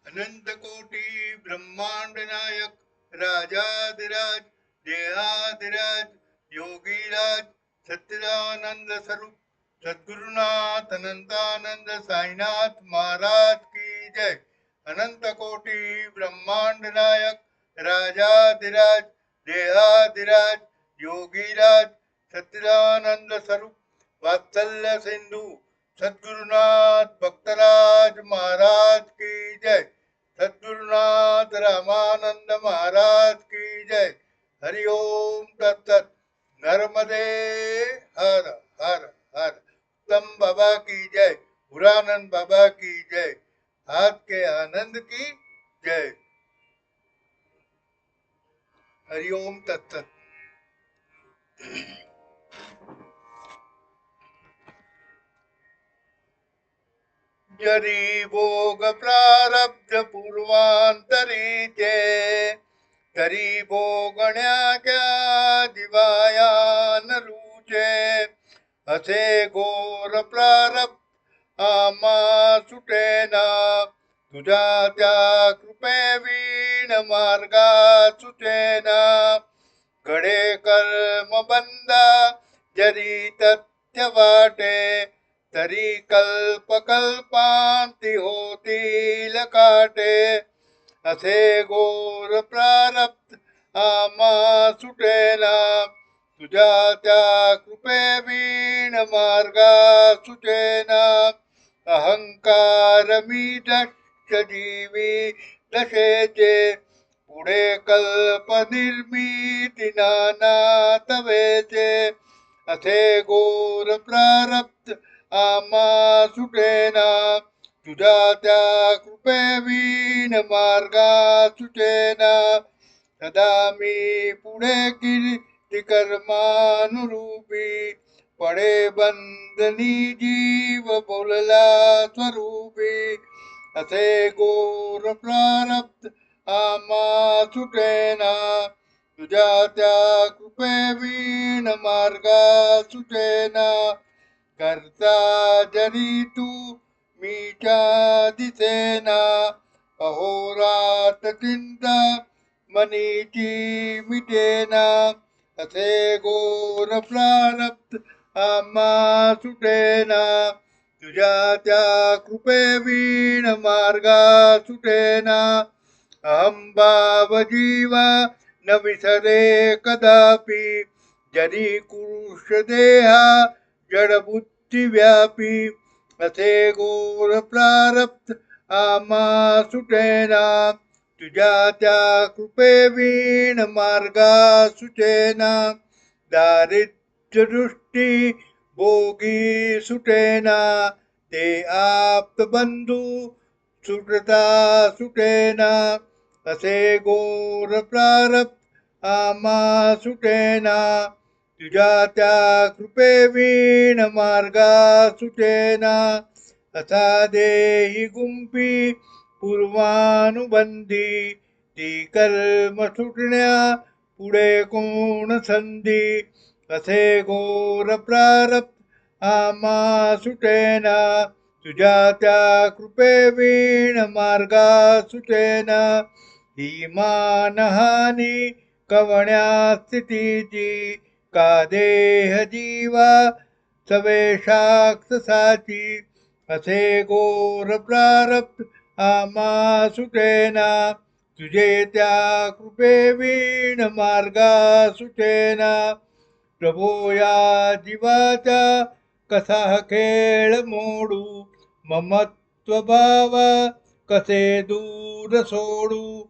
अनंत कोटी ब्रह्मांड नायक राजाधिराज देहाधिराज योगीराज सच्चिदानंद स्वरूप सद्गुरुनाथ अनंतानंद साईनाथ महाराज की जय। अनंत कोटी ब्रह्मांड नायक राजाधिराज देहाधिराज योगीराज सच्चिदानंद स्वरूप वात्सल्य सिंधु सद्गुरुनाथ भक्तराज महाराज की जय। सद्गुरुनाथ रामानंद महाराज की जय। हरि ओम तत्सत। नर्मदे हर हर हर। उत्तम बाबा की जय। बुरानंद बाबा की जय। हाथ के आनंद की जय। हरि ओम तत्सत। जरी भोग प्रारब्ध पूर्वांतरीचे तरी भोगण्याच्या दिवाया न रुचे असे घोर प्रारब्ध आम्हा सुटेना तुझ्या त्या कृपे विण मार्गा सुचेना घडे कर्म बंदा जरी तथ्य वाटे तरी कल्पकल्पांती होतील काटे असे घोर प्रारब्ध आम्हा सुटेना तुझ्या त्या कृपे विण मार्गा सुचेना अहंकार मी दक्ष जीवी दशेचे पुढे कल्प निर्मिती नाना तवेचे असे घोर प्रारब्ध आम्हा सुटेना तुझ्या त्या कृपे विण मार्गा सुचेना सदा मी पुढे कीर्ती कर्मानुरूपी पडे बंधनी जीव बोलला स्वरूपी असे घोर प्रारब्ध आम्हा सुटेना तुझ्या त्या कृपे विण मार्गा सुचेना करता जरी तू मीच्या दिसेना अहोरात चिंता मनीची मिटेना असे घोर प्रारब्ध आम्हा सुटेना तुझ्या त्या कृपे विण मार्गा सुटेना अहंभाव जीवा न विसरे कदापि जरी कुरुष देहा जडबुद्धी व्यापी असे घोर प्रारब्ध आम्हा सुटेना तुझ्या त्या कृपे विण मार्गा सुचेना दारिद्र्य दृष्टी भोगी सुटेना ते आप्त बंधू सुटता सुटेना असे घोर प्रारब्ध आम्हा सुटेना तुझ्या त्या कृपे विण मार्गा सुचेना असा देही गुंपी पूर्वानुबंधी ती कर्म सुटण्या पुढे कोण संधी असे घोर प्रारब्ध आम्हा सुटेना तुझ्या त्या कृपे विण मार्गा सुचेना ही मानहानी कवण्या स्थितीची का देह जीवा सवेशाक्षसाची असे घोर प्रारब्ध आम्हा सुटेना तुझे त्या कृपे विण मार्गा सुचेना प्रभो या जीवाचा कसा खेळ मोडू ममत्व भाव कसे दूर सोडू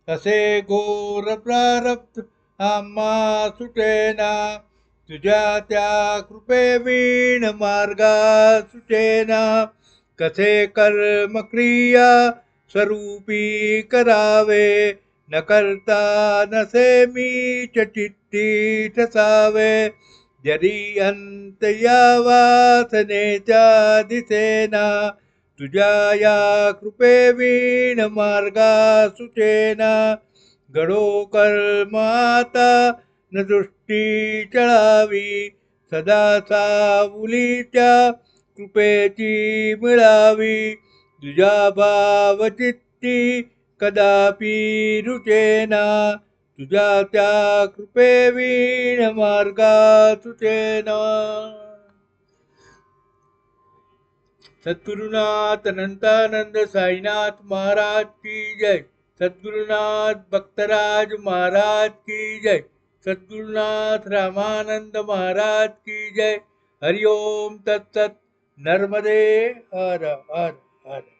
असे घोर प्रारब्ध आम्हा सुटेना तुझ्या त्या कृपे विण मार्गा सुचेना कसे कर्म क्रिया स्वरूपी करावे न करता नसे मीच चित्ती ठसावे जरी अंत या वासनेच्या दिसेना तुझ्या या कृपे विण मार्गा सुचेना घडो कर्म आता न दृष्टी चळावी सदा सावलीच्या कृपेची मिळावी तुझ्या भाव चित्ती कदापि रुचेना तुझ्या त्या कृपेवीण मार्गा सुचेना. सद्गुरुनाथ अनंतानंद साईनाथ महाराज की जय. सद्गुरुनाथ भक्तराज महाराज की जय. सद्गुरुनाथ रामानंद महाराज की जय. हरि ओम तत्सत. नर्मदे हर हर हर.